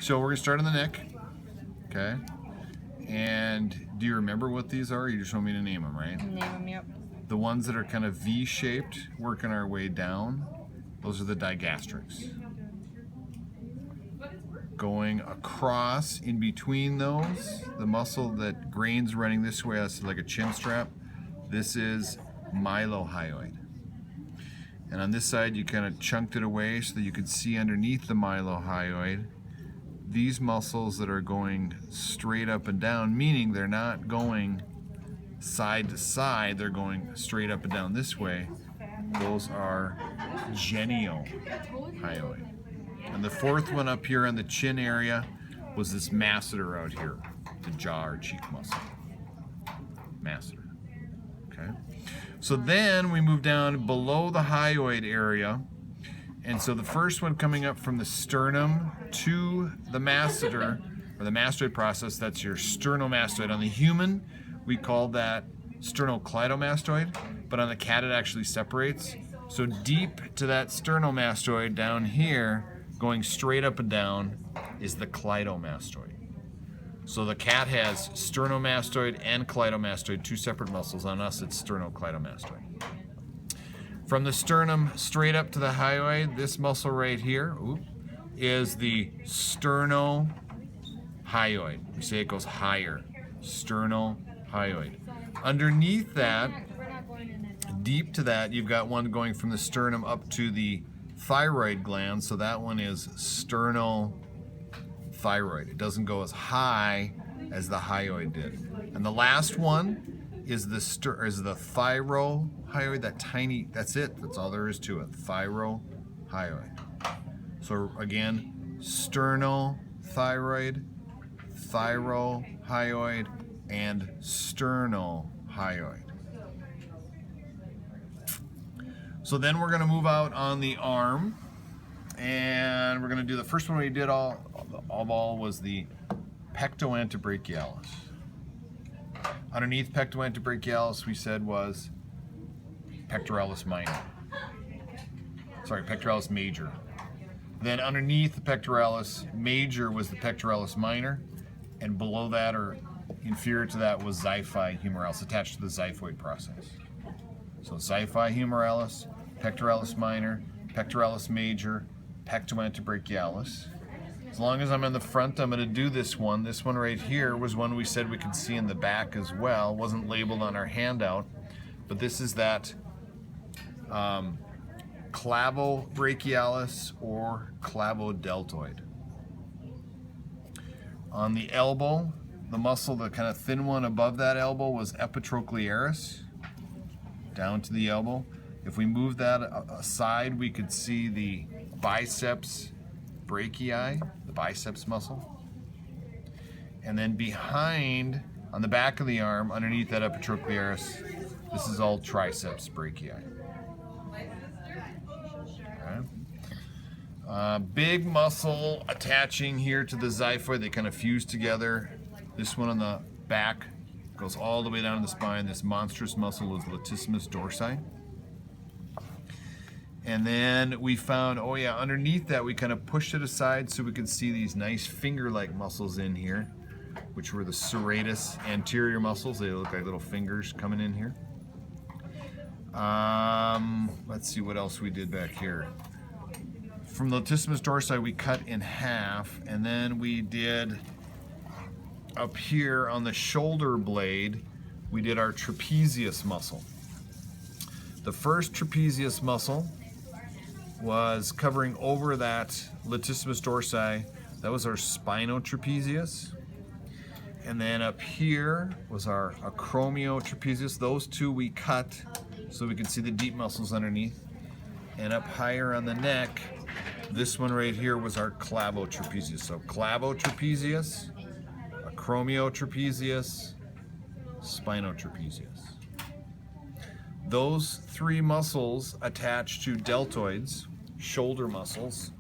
So we're gonna start on the neck, okay? And do you remember what these are? You just want me to name them, right? Name them, yep. The ones that are kind of V-shaped, working our way down, those are the digastrics. Going across in between those, the muscle that grains running this way, that's like a chin strap, this is mylohyoid. And on this side, you kind of chunked it away so that you could see underneath the mylohyoid these muscles that are going straight up and down, meaning they're not going side to side, they're going straight up and down this way. Those are geniohyoid. And the fourth one up here on the chin area was this masseter out here, the jaw or cheek muscle. Masseter. Okay. So then we move down below the hyoid area. And so the first one coming up from the sternum to the masseter, or the mastoid process, that's your sternomastoid. On the human, we call that sternocleidomastoid, but on the cat it actually separates. So deep to that sternomastoid down here, going straight up and down, is the cleidomastoid. So the cat has sternomastoid and cleidomastoid, two separate muscles. On us, it's sternocleidomastoid. From the sternum straight up to the hyoid, this muscle right here is the sternohyoid. We say it goes higher, sternohyoid. Underneath that, deep to that, you've got one going from the sternum up to the thyroid gland, so that one is sternothyroid. It doesn't go as high as the hyoid did. And the last one is the thyrohyoid, that tiny, that's it, that's all there is to it, thyrohyoid. So again, sternothyroid, thyrohyoid, and sternohyoid. So then we're gonna move out on the arm, and we're gonna do the first one we did all was the pectoantebrachialis. Underneath pectoantebrachialis, we said was pectoralis minor. Sorry, pectoralis major. Then underneath the pectoralis major was the pectoralis minor, and below that or inferior to that was xiphi humoralis, attached to the xiphoid process. So xiphi humoralis, pectoralis minor, pectoralis major, pectoantebrachialis. As long as I'm in the front, I'm going to do this one. This one right here was one we said we could see in the back as well. Wasn't labeled on our handout, but this is that clavobrachialis or clavodeltoid. On the elbow, the muscle, the kind of thin one above that elbow, was epitrochlearis, down to the elbow. If we move that aside, we could see the biceps brachii, the biceps muscle. And then behind, on the back of the arm, underneath that epitrochlearis, this is all triceps brachii. Okay. Big muscle attaching here to the xiphoid, they kind of fuse together. This one on the back goes all the way down to the spine. This monstrous muscle is latissimus dorsi. And then we found, underneath that we kind of pushed it aside so we could see these nice finger-like muscles in here, which were the serratus anterior muscles. They look like little fingers coming in here. Let's see what else we did back here. From the latissimus dorsi, we cut in half, and then we did up here on the shoulder blade, we did our trapezius muscle. The first trapezius muscle was covering over that latissimus dorsi. That was our spinotrapezius. And then up here was our acromiotrapezius. Those two we cut so we could see the deep muscles underneath. And up higher on the neck, this one right here was our clavotrapezius. So clavotrapezius, acromiotrapezius, spinotrapezius. Those three muscles attach to deltoids, shoulder muscles.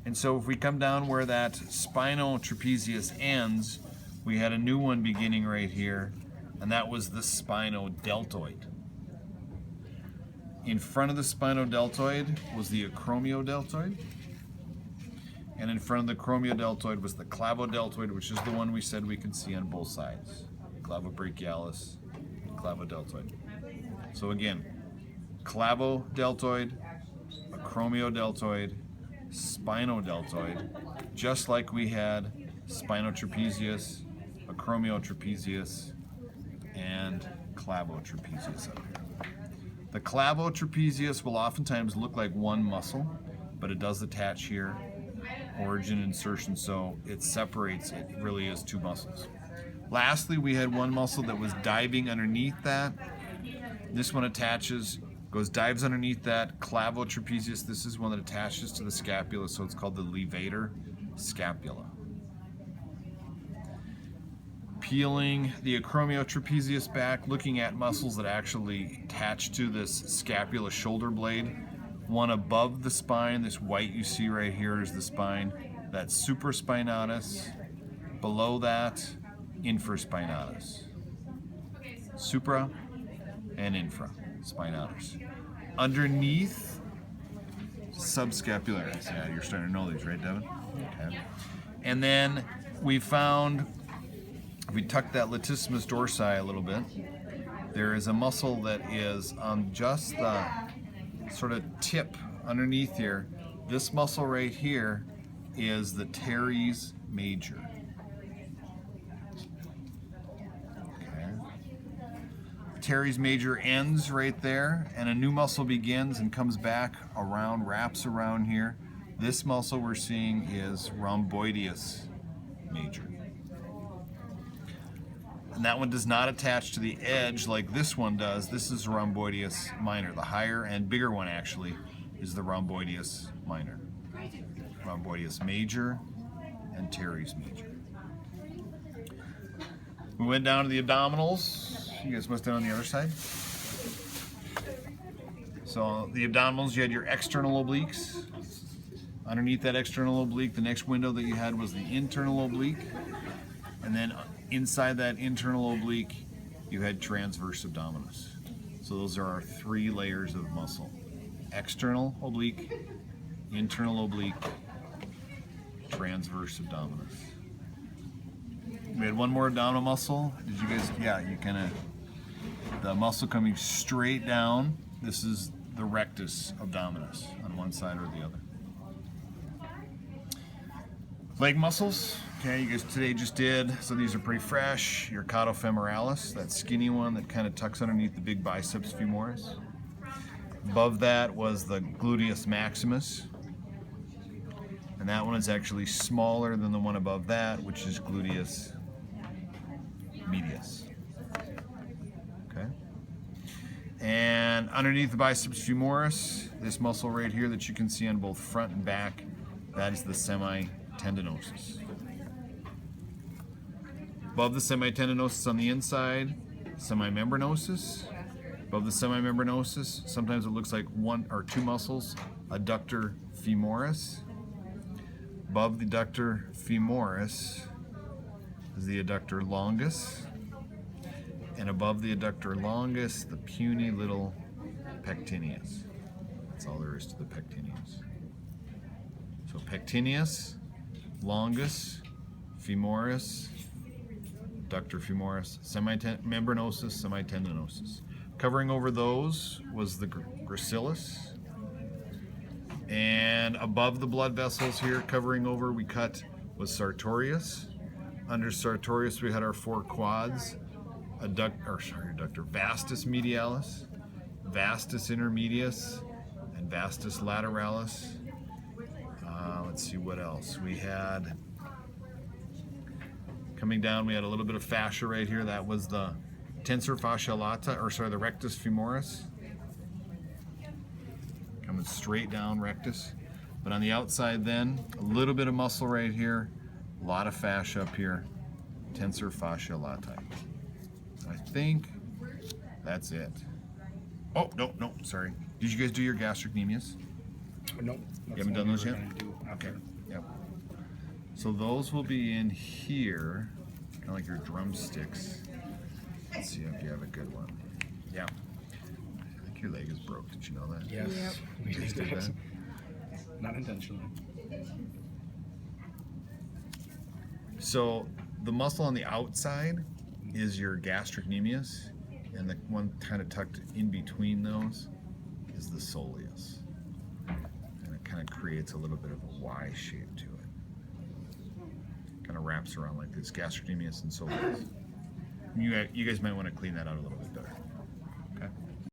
And so if we come down where that spinotrapezius ends, we had a new one beginning right here, and that was the spinodeltoid. In front of the spinodeltoid was the acromiodeltoid. And in front of the acromiodeltoid was the clavodeltoid, which is the one we said we could see on both sides. Clavobrachialis, clavodeltoid. So again, clavodeltoid, acromiodeltoid, spinodeltoid, just like we had spinotrapezius, acromiotrapezius, and clavotrapezius up here. The clavotrapezius will oftentimes look like one muscle, but it does attach here, origin insertion, so it separates, it really is two muscles. Lastly, we had one muscle that was diving underneath that. This one attaches, dives underneath that, clavotrapezius. This is one that attaches to the scapula, so it's called the levator scapula. Peeling the acromiotrapezius back, looking at muscles that actually attach to this scapula shoulder blade. One above the spine, this white you see right here is the spine. That's supraspinatus. Below that, infraspinatus. Supra and infraspinatus. Underneath, subscapularis. Yeah, you're starting to know these, right, Devin? Okay. And then we found, if we tuck that latissimus dorsi a little bit, there is a muscle that is on just the sort of tip underneath here. This muscle right here is the teres major. Okay. Teres major ends right there, and a new muscle begins and comes back around, wraps around here. This muscle we're seeing is rhomboideus major. And that one does not attach to the edge like this one does. This is rhomboideus minor. The higher and bigger one actually is the rhomboideus minor. Rhomboideus major and teres major. We went down to the abdominals. You guys must have done on the other side. So the abdominals, you had your external obliques. Underneath that external oblique, the next window that you had was the internal oblique. And then inside that internal oblique, you had transverse abdominis. So those are our three layers of muscle. External oblique, internal oblique, transverse abdominis. We had one more abdominal muscle. Did you guys, yeah, you kind of, the muscle coming straight down. This is the rectus abdominis on one side or the other. Leg muscles, okay, you guys today just did, so these are pretty fresh. Your catofemoralis, that skinny one that kind of tucks underneath the big biceps femoris. Above that was the gluteus maximus. And that one is actually smaller than the one above that, which is gluteus medius. Okay. And underneath the biceps femoris, this muscle right here that you can see on both front and back, that is the semitendinosus. Above the semitendinosus on the inside, semimembranosus. Above the semimembranosus, sometimes it looks like one or two muscles, adductor femoris. Above the adductor femoris is the adductor longus. And above the adductor longus, the puny little pectineus. That's all there is to the pectineus. So pectineus, longus, femoris, adductor femoris, semimembranosus, semitendinosus. Covering over those was the gracilis. And above the blood vessels here, covering over, we cut was sartorius. Under sartorius, we had our four quads, adductor, vastus medialis, vastus intermedius, and vastus lateralis. Let's see what else we had. Coming down, we had a little bit of fascia right here. That was the tensor fascia lata, the rectus femoris. Coming straight down rectus. But on the outside then, a little bit of muscle right here, a lot of fascia up here, tensor fascia latae. I think that's it. Oh, no, sorry. Did you guys do your gastrocnemius? No. You haven't done those yet? Okay, yep. So those will be in here, kind of like your drumsticks. Let's see if you have a good one. Yeah. I think your leg is broke. Did you know that? Yes. Yep. We just did that? Not intentionally. So the muscle on the outside is your gastrocnemius, and the one kind of tucked in between those is the soleus. And it kind of creates a little bit of a Y shape to it. Kind of wraps around like this, gastrocnemius and soleus. You guys might want to clean that out a little bit better.